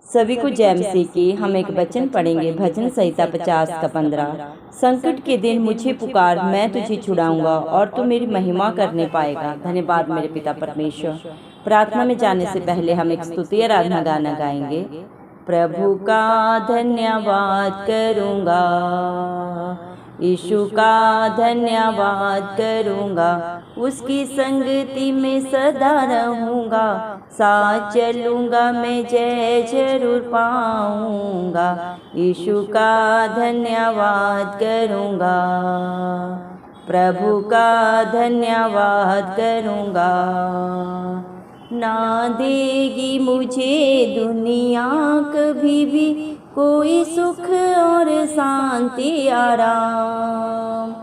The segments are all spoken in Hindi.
सभी को जय मसीह की। हम एक वचन पढ़ेंगे, भजन संहिता 50 का 15। संकट के दिन मुझे पुकार, मैं तुझे छुड़ाऊंगा और तू मेरी महिमा करने पाएगा। धन्यवाद मेरे पिता परमेश्वर। प्रार्थना में जाने से पहले हम एक स्तुति आराधना गाना गाएंगे। प्रभु का धन्यवाद करूंगा, यीशु का धन्यवाद करूंगा, उसकी संगति में सदा रहूंगा, साथ चलूंगा मैं जय जरूर पाऊंगा। यीशु का धन्यवाद करूंगा, प्रभु का धन्यवाद करूंगा। ना देगी मुझे दुनिया कभी भी कोई सुख और शांति आराम,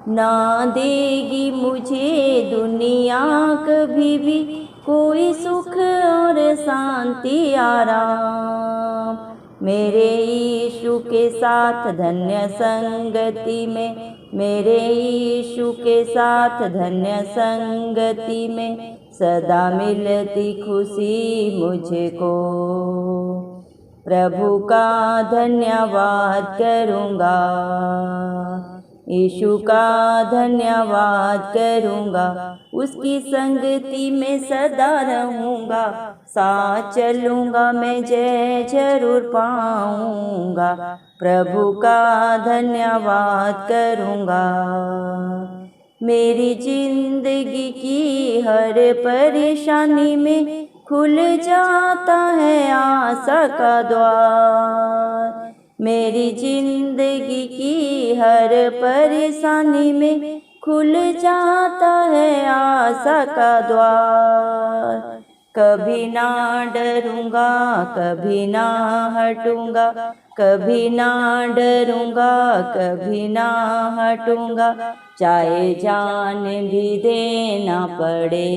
ना देगी मुझे दुनिया कभी भी कोई सुख और शांति आराम। मेरे यीशु के साथ धन्य संगति में, मेरे यीशु के साथ धन्य संगति में सदा मिलती खुशी मुझको। प्रभु का धन्यवाद करूंगा, यीशु का धन्यवाद करूंगा, उसकी संगति में सदा रहूंगा, साथ चलूंगा मैं जय जरूर पाऊंगा। प्रभु का धन्यवाद करूंगा। मेरी जिंदगी की हर परेशानी में खुल जाता है आशा का द्वार। मेरी जिंदगी की हर परेशानी में खुल जाता है आशा का द्वार। कभी ना डरूंगा, कभी ना हटूंगा, कभी ना डरूंगा, कभी ना हटूंगा, चाहे जान भी देना पड़े।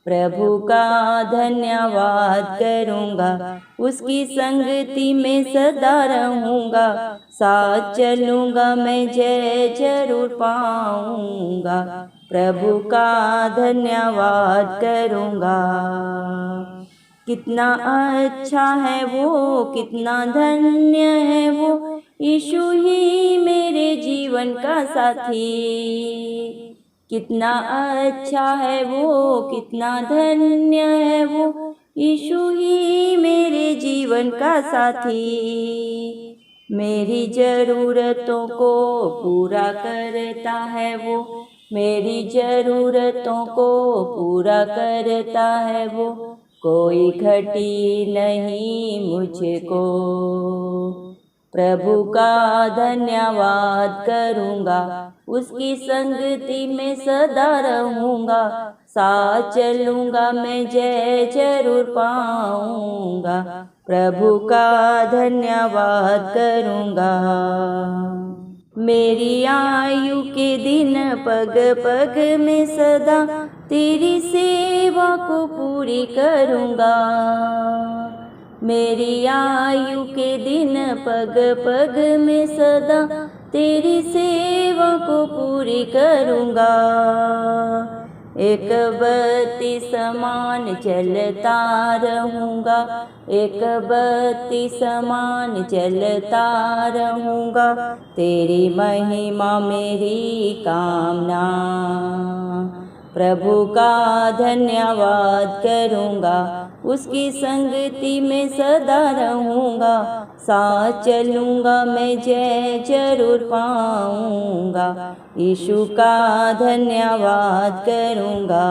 प्रभु का धन्यवाद करूंगा, उसकी संगति में सदा रहूंगा, साथ चलूंगा मैं जय जरूर पाऊंगा। प्रभु का धन्यवाद करूंगा। कितना अच्छा है वो, कितना धन्य है वो, यीशु ही मेरे जीवन का साथी। कितना अच्छा है वो, कितना धन्य है वो, यीशु ही मेरे जीवन का साथी। मेरी ज़रूरतों को पूरा करता है वो, मेरी ज़रूरतों को पूरा करता है वो, कोई घटी नहीं मुझको। प्रभु का धन्यवाद करूंगा, उसकी संगति में सदा रहूंगा, साथ चलूंगा मैं जय जरूर पाऊंगा। प्रभु का धन्यवाद करूंगा। मेरी आयु के दिन पग पग में सदा तेरी सेवा को पूरी करूंगा। मेरी आयु के दिन पग पग में सदा तेरी सेवा को पूरी करूंगा। एक बत्ती समान जलता रहूंगा, एक बत्ती समान जलता रहूंगा, तेरी महिमा मेरी कामना। प्रभु का धन्यवाद करूंगा, उसकी संगति में सदा रहूंगा, साथ चलूंगा मैं जय जरूर पाऊंगा। यीशु का धन्यवाद करूंगा।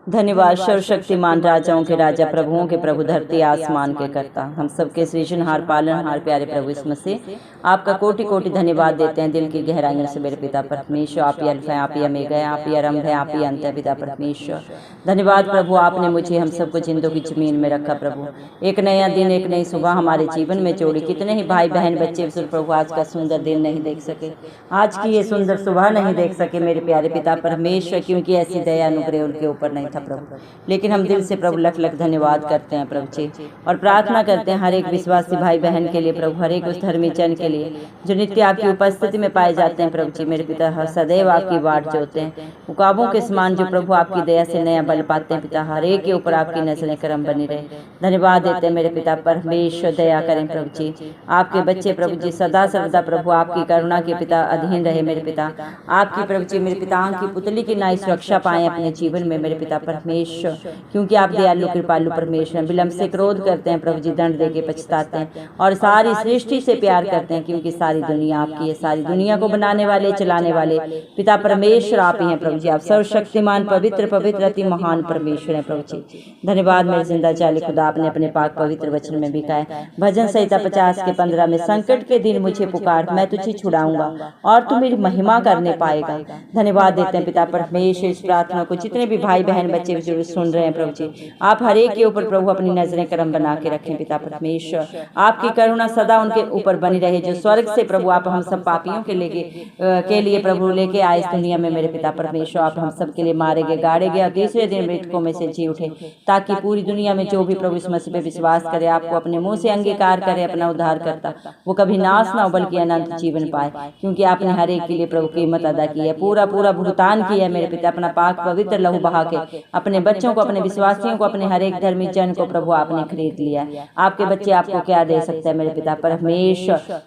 धन्यवाद सर्वशक्तिमान राजाओं के राजा, प्रभुओं के प्रभु, धरती आसमान के कर्ता, हम सबके सृजनहार पालनहार प्यारे प्रभु यीशु मसीह, आपका कोटि कोटि धन्यवाद देते हैं दिल की गहराइयों से मेरे पिता परमेश्वर। आप ही अल्फा है, आप ही ओमेगा है, आप ही आरंभ है, आप ही अंत है पिता परमेश्वर। धन्यवाद प्रभु, आपने मुझे हम सबको जिंदों की जमीन में रखा प्रभु। एक नया दिन, एक नई सुबह हमारे जीवन में जोड़ी। कितने ही भाई बहन बच्चे प्रभु आज का सुंदर दिन नहीं देख सके, आज की ये सुंदर सुबह नहीं देख सके मेरे प्यारे पिता परमेश्वर, क्योंकि ऐसी दया अनुग्रह उनके ऊपर नहीं था था प्रभु, लेकिन हम दिल से प्रभु लख लख धन्यवाद करते हैं प्रभु जी, और प्रार्थना करते हैं हर एक विश्वासी भाई बहन के लिए प्रभु, हर एक उस धर्मी जन के लिए जो नित्य आपकी उपस्थिति में पाए जाते हैं प्रभु जी। मेरे पिता सदैव आपकी बाट जोते हैं, उकाबों के समान जो प्रभु आपकी दया से नया बल पाते हैं पिता, हर एक के ऊपर आपकी नजरें करम बनी रहे। धन्यवाद देते हैं मेरे पिता परमेश्वर, दया करें प्रभु जी। आपके बच्चे प्रभु जी सदा सर्वदा प्रभु आपकी करुणा के पिता अधीन रहे मेरे पिता, आपकी प्रभु जी मेरे पिता आंख की पुतली की नाई सुरक्षा पाए अपने जीवन में मेरे पिता परमेश्वर, क्योंकि आप दयालु कृपालु परमेश्वर हैं। विलंब से क्रोध करते हैं प्रभु जी, दंड देके पछताते हैं, और सारी सृष्टि से प्यार करते हैं, क्योंकि सारी दुनिया आपकी है। सारी दुनिया को बनाने वाले चलाने वाले पिता परमेश्वर आप ही हैं प्रभु जी। आप सर्वशक्तिमान पवित्र पवित्र अति महान परमेश्वर हैं प्रभु जी। धन्यवाद मेरे जिंदा जाली खुदा, आपने अपने पाक पवित्र वचन में भी कहा है, भजन संहिता 50 के 15 में, संकट के दिन मुझे पुकार, मैं तुझे छुड़ाऊंगा और तू मेरी महिमा करने पाएगा। धन्यवाद देते हैं पिता परमेश्वर इस प्रार्थना को जितने भी भाई बहन बच्चे जो सुन रहे हैं प्रभु जी, आप हर एक के ऊपर प्रभु अपनी नजरें करम बना के रखें पिता परमेश्वर। आपकी करुणा सदा उनके ऊपर बनी रहे, जो स्वर्ग से प्रभु आप हम सब पापियों के लिए प्रभु लेके आए इस दुनिया में मेरे पिता परमेश्वर। आप हम सब के लिए मारे गए, गाड़े गए और तीसरे दिन मृतकों में से जी उठे, ताकि पूरी दुनिया में जो भी प्रभु इस मसीह पे विश्वास करे, आपको अपने मुंह से अंगीकार करे अपना उद्धार करता, वो कभी नाश ना हो बल्कि अनंत जीवन पाए, क्योंकि आपने हर एक के लिए प्रभु कीमत अदा की है, पूरा भुगतान किया है मेरे पिता। अपना पाक पवित्र लहू बहा के अपने बच्चों को, अपने विश्वासियों को, अपने हर एक धर्मी जन को प्रभु आपने खरीद लिया है। आपके बच्चे आपको क्या दे सकते हैं मेरे पिता परमेश्वर?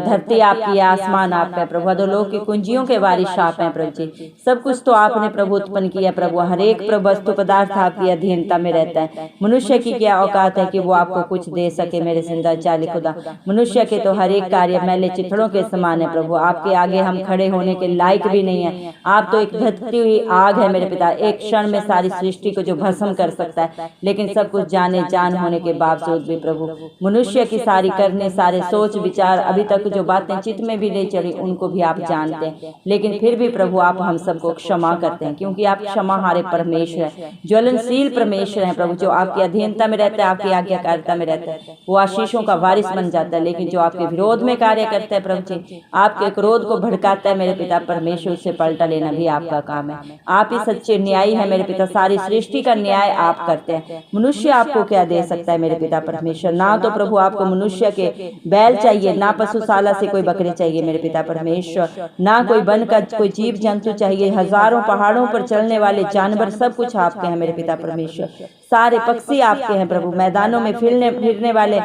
धरती आपकी, आसमान आपका है प्रभु, अधोलोक की कुंजियों के वारिस आप हैं प्रभु जी। सब कुछ तो आपने प्रभु उत्पन्न किया प्रभु, हर एक प्रभु वस्तु पदार्थ आपकी अधीनता में रहता है। मनुष्य की क्या औकात है कि वो आपको कुछ दे सके मेरे जिंदा जाली खुदा? मनुष्य के तो हर एक कार्य मैले चिथड़ों के समान है प्रभु, आपके आगे हम खड़े होने के लायक भी नहीं है। आप तो एक धधती हुई आग है मेरे पिता, एक क्षण में सारी सृष्टि को जो भस्म कर सकता है, लेकिन सब कुछ जान होने के बावजूद भी प्रभु मनुष्य की सारी करने, सारे सोच विचार, अभी तक जो बातें चित्त में भी नहीं चढ़ी उनको भी आप जानते हैं, लेकिन फिर भी प्रभु आप हम सबको क्षमा करते हैं, क्योंकि आप क्षमा हारे परमेश्वर है, ज्वलनशील परमेश्वर है प्रभु। जो आपकी अधीनता में रहता है, आपकी आज्ञाकारिता में रहता है, वो आशीषों का वारिस बन जाता है, लेकिन जो आपके विरोध में कार्य करता है प्रभु जी, आपके क्रोध को भड़काता है मेरे पिता परमेश्वर, उससे पलटा लेना भी आपका काम है। आप ही सच्चे न्यायी है मेरे पिता, सारी सृष्टि का न्याय आप करते हैं। मनुष्य आपको क्या दे सकता है मेरे पिता परमेश्वर? ना तो प्रभु आपको मनुष्य के बैल चाहिए, ना पशुशाला से कोई बकरे चाहिए मेरे पिता परमेश्वर, ना कोई वन का कोई जीव जंतु चाहिए। हजारों पहाड़ों पर चलने वाले जानवर सब कुछ आपके हैं मेरे पिता परमेश्वर, सारे पक्षी आपके हैं प्रभु, मैदानों में फिरने वाले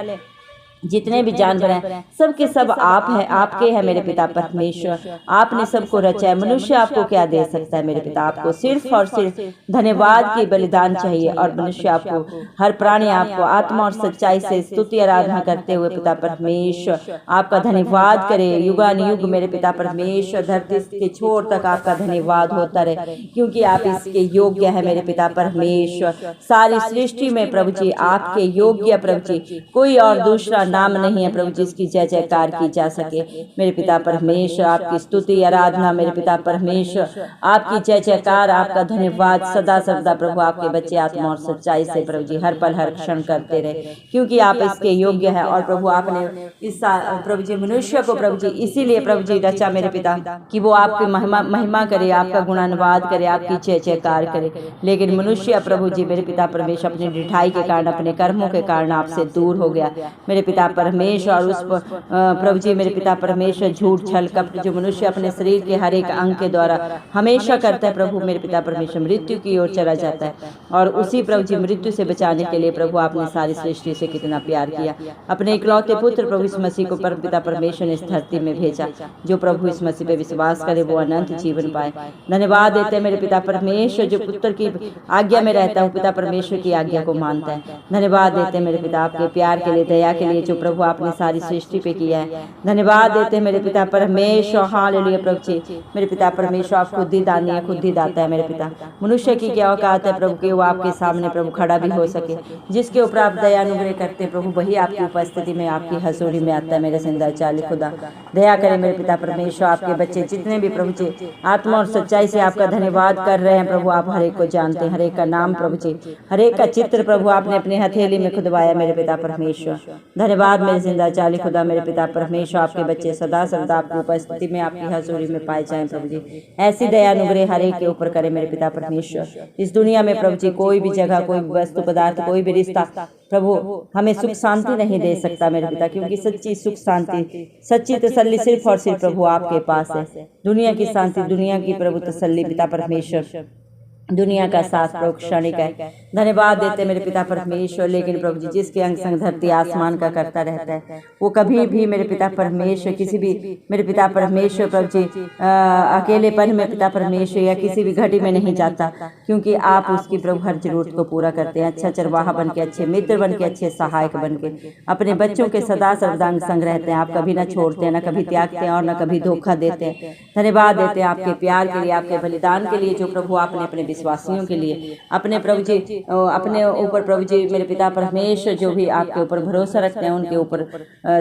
जितने भी जानवर हैं सब के सब आप हैं, आपके हैं मेरे पिता परमेश्वर। आपने सबको रचा है, मनुष्य आपको क्या दे सकता है मेरे पिता? आपको सिर्फ और सिर्फ धन्यवाद की बलिदान चाहिए, और मनुष्य आपको, हर प्राणी आपको आत्मा और सच्चाई से स्तुति आराधना करते हुए पिता परमेश्वर आपका धन्यवाद करे युगानुयुग मेरे पिता परमेश्वर। धरती के छोर तक आपका धन्यवाद होता रहे, क्योंकि आप इसके योग्य है मेरे पिता परमेश्वर। सारी सृष्टि में प्रभु जी आपके योग्य प्रभु जी कोई और दूसरा नाम नहीं है प्रभु जिसकी जय जयकार की जा सके मेरे पिता परमेश्वर। आपकी स्तुति आराधना मेरे पिता परमेश्वर, आपकी जय जयकार, आपका धन्यवाद सदा सर्वदा प्रभु आपके बच्चे आत्मा और सच्चाई से प्रभु जी हर पल हर क्षण करते रहे, क्योंकि आप इसके योग्य हैं। और प्रभु आपने इस प्रभु जी मनुष्य को प्रभु जी इसीलिए प्रभु जी रचा मेरे पिता कि वो आपकी महिमा करे, आपका गुणानुवाद करे, आपकी जय जयकार करे। लेकिन मनुष्य प्रभु जी मेरे पिता परमेश्वर अपनी ढिठाई के कारण, अपने कर्मों के कारण आपसे दूर हो गया मेरे पिता परमेश्वर। और उस प्रभु जी मेरे पिता परमेश्वर झूठ छल कपट जो मनुष्य अपने शरीर के हर एक अंग के द्वारा हमेशा करता है प्रभु मेरे पिता परमेश्वर, मृत्यु की ओर चला जाता है। और उसी प्रभु जी मृत्यु से बचाने के लिए प्रभु आपने सारी सृष्टि से कितना प्यार किया, अपने इकलौते पुत्र प्रभु इस मसीह को परम पिता परमेश्वर ने इस धरती में भेजा। जो प्रभु इस मसीह पे विश्वास करे वो अनंत जीवन पाए। धन्यवाद देते हैं मेरे पिता परमेश्वर, जो पुत्र की आज्ञा में रहता है पिता परमेश्वर की आज्ञा को मानता है। धन्यवाद देते हैं मेरे पिता आपके प्यार के लिए, दया के लिए जो प्रभु आपने सारी सृष्टि पे किया है। धन्यवाद देते हैं मेरे पिता परमेश्वर। हालेलुया प्रभु जी मेरे पिता परमेश्वर, आप खुद ही दानी है, खुद ही दाता है मेरे पिता। मनुष्य की क्या औकात है प्रभु कि वो आपके सामने प्रभु खड़ा भी हो सके। जिसके ऊपर आप दया अनुग्रह करते हैं प्रभु वही आपकी उपस्थिति में, आपकी हजूरी में आता है मेरे जिंदा चाली खुदा। दया करें मेरे पिता परमेश्वर, आपके बच्चे जितने भी प्रभु जी आत्मा और सच्चाई से आपका धन्यवाद कर रहे हैं प्रभु, आप हर एक को जानते हैं, हर एक का नाम प्रभु जी, हर एक का चित्र प्रभु आपने अपनी हथेली में खुदवाया मेरे पिता परमेश्वर। धन्यवाद धन्यवाद मेरे जिंदा चाली खुदा मेरे पिता परमेश्वर, आपके बच्चे सदा सर्वदा आपकी उपस्थिति में आपकी हजूरी में पाए जाएं प्रभु जी। ऐसी दया अनुग्रह हर एक के ऊपर करे मेरे पिता परमेश्वर। इस दुनिया में प्रभु जी कोई भी जगह, कोई भी वस्तु पदार्थ, कोई भी रिश्ता प्रभु हमें सुख शांति नहीं दे सकता मेरे पिता, क्योंकि सच्ची सुख शांति, सच्ची तसल्ली सिर्फ और सिर्फ प्रभु आपके पास है। दुनिया की शांति, दुनिया की प्रभु तसल्ली पिता परमेश्वर, दुनिया का साथ प्रभु क्षणिक है। धन्यवाद देते मेरे पिता परमेश्वर। लेकिन प्रभु जी जिसके अंग संग धरती आसमान का करता रहता है, वो कभी भी मेरे पिता परमेश्वर किसी भी मेरे पिता परमेश्वर प्रभु जी अकेलेपन में पिता परमेश्वर या किसी भी घटी में नहीं जाता, क्योंकि आप उसकी प्रभु हर जरूरत को पूरा करते हैं। अच्छा चरवाहा बन के, अच्छे मित्र बन के, अच्छे सहायक बन के अपने बच्चों के सदा सर्वदा अंग संग रहते हैं। आप कभी ना छोड़ते हैं, ना कभी त्यागते हैं और ना कभी धोखा देते हैं। धन्यवाद देते हैं आपके प्यार के लिए, आपके बलिदान के लिए, जो प्रभु आपने अपने विश्वासियों के लिए, अपने प्रभु जी अपने ऊपर प्रभु जी मेरे पिता परमेश्वर जो भी आपके ऊपर भरोसा रखते हैं उनके ऊपर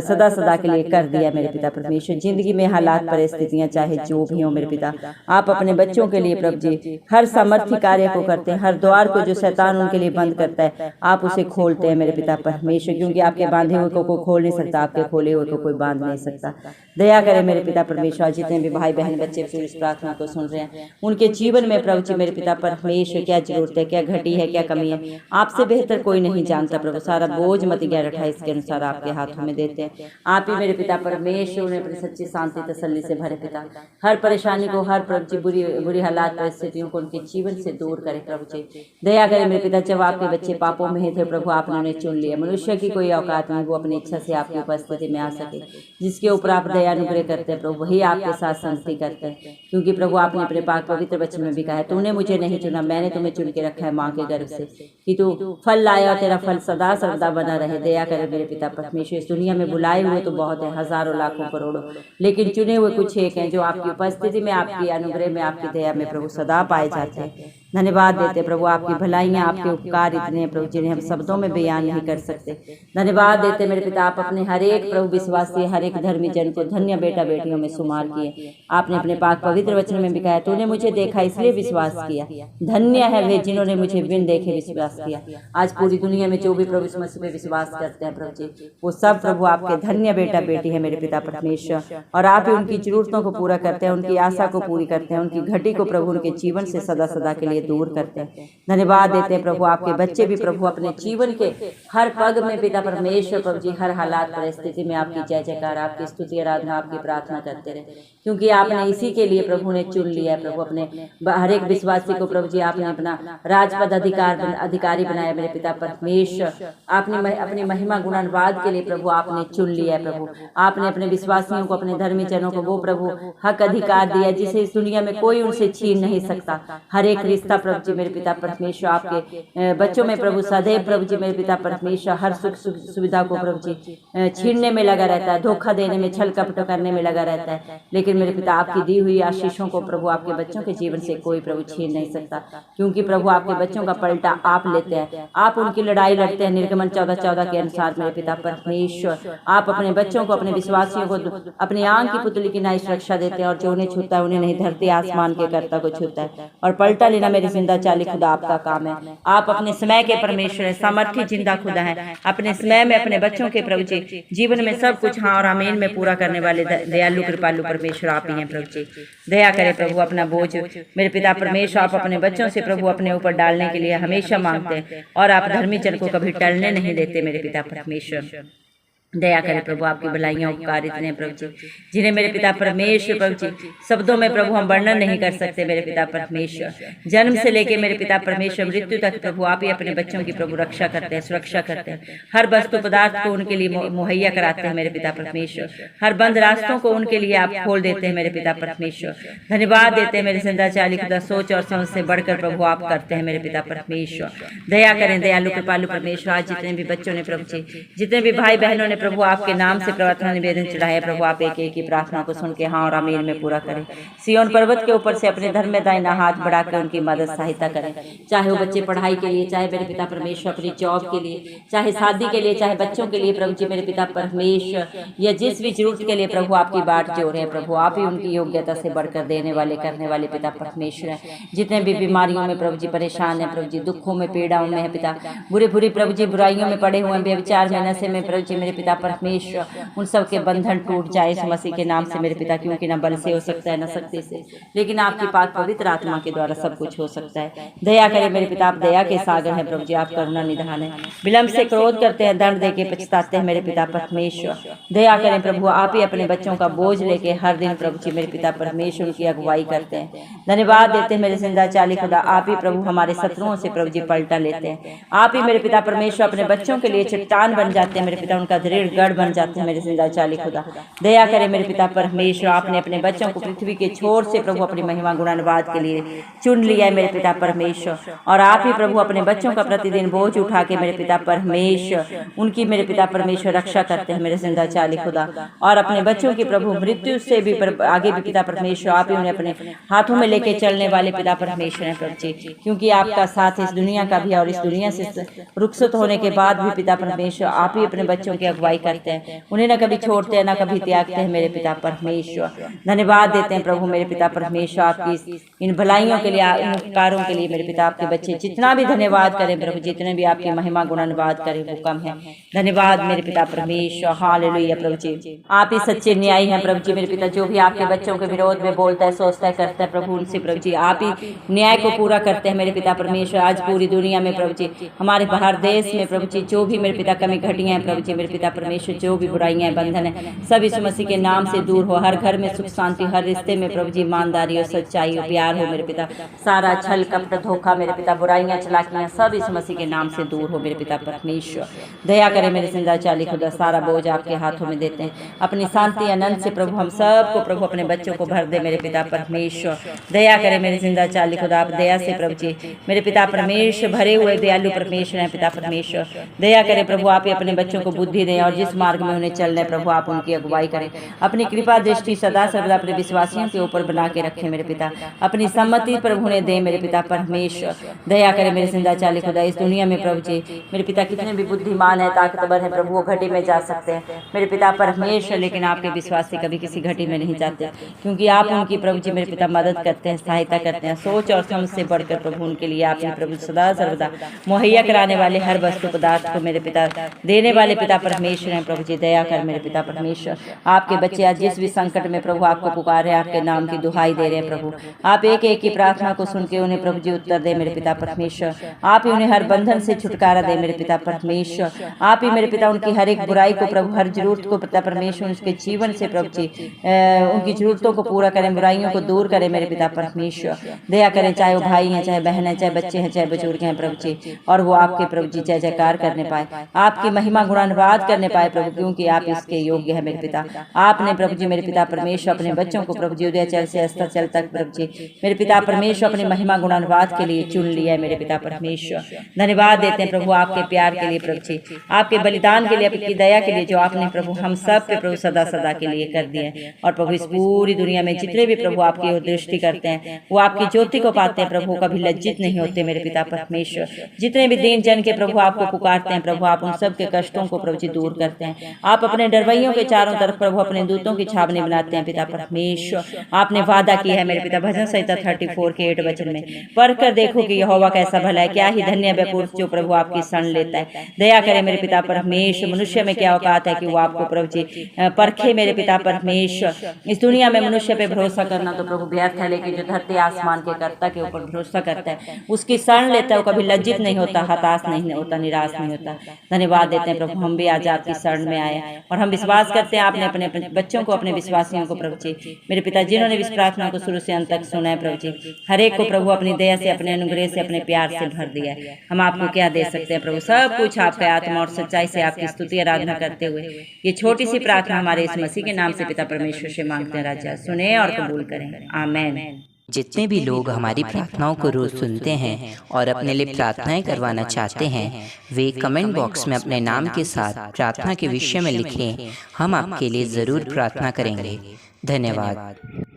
सदा सदा के लिए कर दिया मेरे पिता परमेश्वर। जिंदगी में हालात परिस्थितियां चाहे जो भी हो मेरे पिता, आप अपने बच्चों के लिए प्रभु जी हर सामर्थ्य कार्य को करते हैं। हर द्वार को जो शैतान उनके लिए बंद करता है आप उसे खोलते हैं मेरे पिता परमेश्वर, क्योंकि आपके बांधे हुए को कोई खोल नहीं सकता, आपके खोले हुए को कोई बांध नहीं सकता। दया करें मेरे पिता परमेश्वर। जितने भी भाई बहन बच्चे इस प्रार्थना को सुन रहे हैं, उनके जीवन में प्रभु जी मेरे पिता परमेश्वर क्या जरूरत है, क्या घटी है, क्या कमी है, आपसे बेहतर कोई नहीं जानता प्रभु। सारा बोझ मत 11:28 के अनुसार आपके हाथों में देते हैं। आप ही मेरे पिता परमेश्वर उन्हें अपनी सच्ची शांति तसल्ली से भरे पिता। हर परेशानी को, हर प्रभु जी बुरी हालात परिस्थितियों को उनके जीवन से दूर करें प्रभु जी। दया करें मेरे पिता। जब आपके बच्चे पापों में थे प्रभु, आपने उन्हें चुन लिया। मनुष्य की कोई औकात नहीं वो अपनी इच्छा से आपकी उपस्थिति में आ सके। जिसके ऊपर आप दया अनुग्रह करते हैं प्रभु, वही आपके साथ संगति करते हैं, क्योंकि प्रभु आपने अपने पाक पवित्र वचन में भी कहा है, तूने मुझे नहीं चुना, मैंने तुम्हें चुन के रखा है माँ के गर्भ से, कि तू फल लाया और तेरा फल सदा सर्वदा बना रहे। दया करे मेरे पिता परमेश्वर। इस दुनिया में बुलाए हुए तो बहुत है, हजारों लाखों करोड़ों, लेकिन चुने हुए कुछ एक हैं जो आपकी उपस्थिति में, आपकी अनुग्रह में, आपकी दया में प्रभु सदा पाए जाते हैं। धन्यवाद देते प्रभु। आपकी भलाइयाँ, आपके उपकार इतने हैं प्रभु जिन्हें हम शब्दों में बयान नहीं कर सकते। धन्यवाद देते मेरे पिता। आप अपने हर एक प्रभु विश्वासी, हर एक धर्मी जन को धन्य बेटा बेटियों में शुमार किए। आपने अपने पाक पवित्र वचन में भी कहा, तूने मुझे देखा इसलिए विश्वास किया। धन्य है वे जिन्होंने मुझे बिन देखे विश्वास किया। आज पूरी दुनिया में जो भी प्रभु यीशु मसीह पे विश्वास करते हैं प्रभु जी, वो सब प्रभु आपके धन्य बेटा बेटी है मेरे पिता परमेश्वर। और आप ही उनकी जरूरतों को पूरा करते हैं, उनकी आशा को पूरी करते हैं, उनकी घटी को प्रभु उनके जीवन से सदा सदा के लिए दूर करते हैं। धन्यवाद देते हैं प्रभु। आपके बच्चे भी प्रभु अपने जीवन के हर पग में पिता परमेश्वर प्रभु जी हर हालात परिस्थिति में आपकी जय जयकार, आपकी स्तुति आराधना, आपकी प्रार्थना करते रहे, क्योंकि आपने इसी के लिए प्रभु ने चुन लिया है प्रभु। अपने हर एक विश्वासी को प्रभु जी आपने अपना राजपद अधिकारी बनाया मेरे पिता परमेश्वर। आपने अपनी महिमा गुणानुवाद के लिए प्रभु आपने चुन लिया है प्रभु। आपने अपने विश्वासियों को, अपने धर्मी जनों को वो प्रभु हक अधिकार दिया जिसे इस दुनिया में कोई उनसे छीन नहीं सकता। हर एक रिश्ता प्रभु जी मेरे पिता परमेश्वर आपके बच्चों में प्रभु सदैव प्रभु जी मेरे पिता परमेश्वर हर सुख सुविधा को प्रभु जी छीनने में लगा रहता है, धोखा देने में, छल कपट करने में लगा रहता है। लेकिन मेरे पिता आपकी दी हुई आशीषों को प्रभु आपके बच्चों के जीवन से कोई प्रभु छीन नहीं सकता, क्योंकि प्रभु आपके बच्चों का पलटा आप लेते हैं, आप उनकी लड़ाई लड़ते हैं। निर्गमन 14:14 के अनुसार मेरे पिता परमेश्वर आप अपने बच्चों को, अपने विश्वासियों को अपनी आंख की पुतली की नाई सुरक्षा देते हैं, और जो उन्हें छूता है उन्हें नहीं, धरती आसमान के कर्ता को छूता है। और पलटा लेना मेरे जिंदा चाली खुदा आपका काम है। आप अपने समय के परमेश्वर है, सामर्थ्य जिंदा खुदा है। अपने समय में अपने बच्चों के प्रभु जी जीवन में सब कुछ हाँ और आमीन में पूरा करने वाले दयालु कृपालु परमेश्वर आप ही हैं प्रभु जी। दया करें प्रभु। अपना बोझ मेरे पिता परमेश्वर आप अपने बच्चों से प्रभु अपने ऊपर डालने के लिए हमेशा मांगते हैं, और आप धर्मी जन को कभी टलने नहीं देते मेरे पिता परमेश्वर। दया करें प्रभु। आपकी भलाइयाँ उपकार इतने प्रभु जी जिन्हें मेरे पिता परमेश्वर प्रभु जी शब्दों में प्रभु हम वर्णन नहीं कर सकते मेरे पिता परमेश्वर। जन्म से लेके मेरे पिता परमेश्वर मृत्यु तक प्रभु आप ही अपने बच्चों की प्रभु रक्षा करते हैं, सुरक्षा करते हैं। हर वस्तु पदार्थ को उनके लिए मुहैया कराते हैं मेरे पिता परमेश्वर। हर बंद रास्तों को उनके लिए आप खोल देते हैं मेरे पिता परमेश्वर। धन्यवाद देते हैं मेरे जिंदा चाली खुदा। सोच और समझ से बढ़कर प्रभु आप करते हैं मेरे पिता परमेश्वर। दया करें दयालु कृपालु परमेश्वर। आज जितने भी बच्चों ने प्रभु जी, जितने भी भाई बहनों ने प्रभु आपके नाम से प्रार्थना निवेदन चढ़ाया प्रभु, आप एक एक की प्रार्थना को सुन के हाँ और आमीन में पूरा करें। सियोन पर्वत के ऊपर से अपने धर्म में दाहिना हाथ बढ़ाकर उनकी मदद सहायता करें, चाहे वो बच्चे पढ़ाई के लिए, चाहे मेरे पिता परमेश्वर अपनी जॉब के लिए, चाहे शादी के लिए, चाहे बच्चों के लिए प्रभु जी मेरे पिता परमेश्वर, या जिस भी जरूरत के लिए प्रभु आपकी बाट जो रहे प्रभु आप ही उनकी योग्यता से बढ़कर देने वाले करने वाले पिता परमेश्वर है। जितने भी बीमारियों में प्रभु जी परेशान है प्रभु जी, दुखों में पीड़ाओं में है पिता, बुरे बुरी प्रभु जी बुराइयों में पड़े हुए हैं, व्यभिचार में, नशे में प्रभु जी मेरे पिता पिता परमेश्वर उन सब के बंधन टूट जाए इस मसीह के नाम से मेरे पिता, क्योंकि ना बल से हो सकता है ना शक्ति से, लेकिन आपकी पाक पवित्र आत्मा के द्वारा सब कुछ हो सकता है। दया करें मेरे पिता, आप दया के सागर हैं प्रभु जी, आप करुणा निधान है। विलंब से क्रोध करते हैं, दंड देके पछताते हैं मेरे पिता परमेश्वर। दया करें प्रभु, आप ही अपने बच्चों का बोझ लेके हर दिन प्रभु जी मेरे पिता परमेश्वर उनकी अगुवाई करते हैं। धन्यवाद देते हैं मेरे जिंदा चाली खुदा, आप ही प्रभु हमारे शत्रुओं से प्रभु जी पलटा लेते हैं। आप ही मेरे पिता परमेश्वर अपने बच्चों के लिए चट्टान बन जाते हैं मेरे पिता, उनका दृढ़ गढ़ बन जाते हैं मेरे जिंदा चाली खुदा। दया करें मेरे पिता परमेश्वर, आपने अपने बच्चों को पृथ्वी के छोर से प्रभु अपनी महिमा गुणानुवाद के लिए चुन लिया है मेरे पिता परमेश्वर, और आप ही प्रभु अपने बच्चों का प्रतिदिन बोझ उठा के मेरे पिता परमेश्वर उनकी मेरे पिता परमेश्वर रक्षा करते हैं मेरे जिंदा चाली खुदा। और अपने बच्चों की प्रभु मृत्यु से भी आगे भी पिता परमेश्वर आप ही उन्हें अपने हाथों में लेके चलने वाले पिता परमेश्वर हैं प्रभु जी, क्योंकि आपका साथ इस दुनिया का भी और इस दुनिया से रुखसत होने के बाद भी पिता परमेश्वर आप ही अपने बच्चों की अगुवाई करते हैं, उन्हें न कभी छोड़ते हैं न कभी त्यागते हैं मेरे पिता परमेश्वर। धन्यवाद देते हैं प्रभु मेरे पिता परमेश्वर आपकी इन भलाइयों के लिए, इन उपकारों के लिए मेरे पिता। आपके बच्चे जितना भी धन्यवाद करें प्रभु, जितने भी आपकी महिमा गुणानुवाद करें वो कम है। धन्यवाद मेरे पिता परमेश्वर, हालेलुया प्रभु जी, आप ही सच्चे न्यायी हैं प्रभु जी मेरे पिता। जो भी आपके बच्चों के विरोध में बोलता है, सोचता है, करता है प्रभु, उनसे प्रभु जी आप ही न्याय को पूरा करते हैं मेरे पिता परमेश्वर। आज पूरी दुनिया में प्रभु जी, हमारे बाहर देश में प्रभु जी जो भी मेरे पिता कमी घटियां हैं प्रभु जी मेरे पिता परमेश्वर, जो भी बुराइयां बंधन है सब यीशु मसीह के नाम से दूर हो। हर घर में सुख शांति, हर रिश्ते में प्रभु जी ईमानदारी और सच्चाई और प्यार हो मेरे पिता। सारा छल कपट धोखा मेरे पिता, बुराइयां चलाकियां सब यीशु मसीह के नाम से दूर हो मेरे पिता परमेश्वर। दया करें मेरे जिंदा चाली खुदा, सारा बोझ आपके हाथों में देते हैं। अपनी शांति आनंद से प्रभु हम सबको प्रभु अपने बच्चों को भर दे मेरे पिता परमेश्वर। दया करें मेरे जिंदा चाली खुदा, आप दया से प्रभु जी मेरे पिता परमेश्वर भरे हुए दयालु परमेश्वर हैं पिता परमेश्वर। दया करें प्रभु, आप ही अपने बच्चों को बुद्धि दें और जिस मार्ग में उन्हें चलना है प्रभु आप उनकी अगुवाई करें। अपनी कृपा दृष्टि सदा सर्वदा अपने विश्वासियों के ऊपर बना के रखें मेरे पिता। अपनी सम्मति प्रभु उन्हें दे मेरे पिता परमेश्वर। दया करें मेरे जिंदा चाली खुदा, इस दुनिया में प्रभु जी मेरे पिता कितने भी बुद्धिमान है, ताकतवर है प्रभु, वो घटी में जा सकते हैं मेरे पिता परमेश्वर, लेकिन आपके विश्वासी कभी किसी घटी में नहीं जाते, क्योंकि आप उनकी प्रभु जी मेरे पिता मदद करते हैं, सहायता करते हैं। सोच और समझ से बढ़कर प्रभु उनके लिए आपने प्रभु सदा सर्वदा मुहैया कराने वाले हर वस्तु पदार्थ को मेरे पिता देने वाले पिता परमेश्वर हैं प्रभु जी। दया कर मेरे पिता परमेश्वर, आपके बच्चे आज जिस भी संकट में प्रभु आपको पुकार रहे हैं, आपके नाम की दुहाई दे रहे हैं प्रभु, आप एक एक की प्रार्थना को सुन के उन्हें प्रभु जी उत्तर दे मेरे पिता परमेश्वर। आप ही उन्हें हर बंधन से छुटकारा दे मेरे पिता परमेश्वर। आप ही मेरे पिता उनकी हर एक बुराई को प्रभु, हर जरूरत को पिता परमेश्वर उसके जीवन से प्रभु जी उनकी जरूरतों को पूरा करें, बुराइयों को दूर करें मेरे पिता परमेश्वर। दया करें, चाहे वो भाई हैं, चाहे बहन है, चाहे बच्चे हैं, चाहे बुजुर्ग हैं प्रभु जी, और वो आपके प्रभु जी जय जयकार करने पाए, आपकी महिमा गुणानुवाद करने पाए प्रभु, क्योंकि आप इसके योग्य है मेरे पिता। आपने प्रभु जी मेरे पिता परमेश्वर अपने बच्चों को प्रभु जी उदयाचल से अस्ताचल तक प्रभु जी मेरे पिता परमेश्वर अपनी महिमा गुणानुवाद के लिए चुन लिया है मेरे पिता परमेश्वर। धन्यवाद देते हैं प्रभु आपके प्यार के लिए प्रभु जी, आपके बलिदान के लिए, आपकी दया के लिए, जो आपने प्रभु हम सब पे प्रभु सदा सदा के लिए कर दिया है। और प्रभु इस पूरी दुनिया में जितने भी प्रभु आपकी ओर दृष्टि करते हैं वो आपकी ज्योति को पाते हैं प्रभु, कभी लज्जित नहीं होते मेरे पिता परमेश्वर। जितने भी दीन जन के प्रभु आपको पुकारते हैं प्रभु, आप उन सब के कष्टों को प्रभु जी दूर करते हैं। आप अपने डरवैयों के चारों तरफ प्रभु अपने दूतों की छावनी बनाते हैं पिता परमेश्वर। आपने वादा किया है मेरे पिता, भजन संहिता 34 के 8 वचन में, पढ़ कर देखो कि यहोवा कैसा भला है, क्या ही धन्य है पुरुष जो प्रभु आपकी शरण लेता है। दया करे मेरे पिता परमेश्वर, मनुष्य में क्या औकात है कि वो आपको प्रभु जी परखे मेरे पिता परमेश्वर। इस दुनिया में मनुष्य पे भरोसा करना तो प्रभु व्यर्थ है, लेकिन जो धरती आसमान के कर्ता के ऊपर भरोसा करता है, उसकी शरण लेता है, वो कभी लज्जित नहीं होता, हताश नहीं होता, निराश नहीं होता। धन्यवाद देते हैं प्रभु, हम भी आज आपकी शरण में आए और हम विश्वास करते हैं आपने अपने बच्चों को, अपने विश्वासियों को प्रभु जी मेरे पिता, जिन्होंने इस प्रार्थना को शुरू से अंत तक सुना है प्रभु जी, हर एक को प्रभु अपनी दया से, अपने अनुग्रह से, अपने प्यार से भर दिया है। हम आपको क्या दे सकते हैं प्रभु, सब कुछ आपका आत्मा और सच्चाई से आपकी स्तुति आराधना करते हुए ये छोटी सी प्रार्थना हमारे इस मसीह के नाम से पिता परमेश्वर से मांगते हैं, राजा सुने और कबूल करें, आमेन। जितने भी लोग हमारी प्रार्थनाओं को रोज सुनते हैं और अपने लिए प्रार्थनाएं करवाना चाहते हैं, वे कमेंट बॉक्स में अपने नाम के साथ प्रार्थना के विषय में लिखें। हम आपके लिए ज़रूर प्रार्थना करेंगे। धन्यवाद।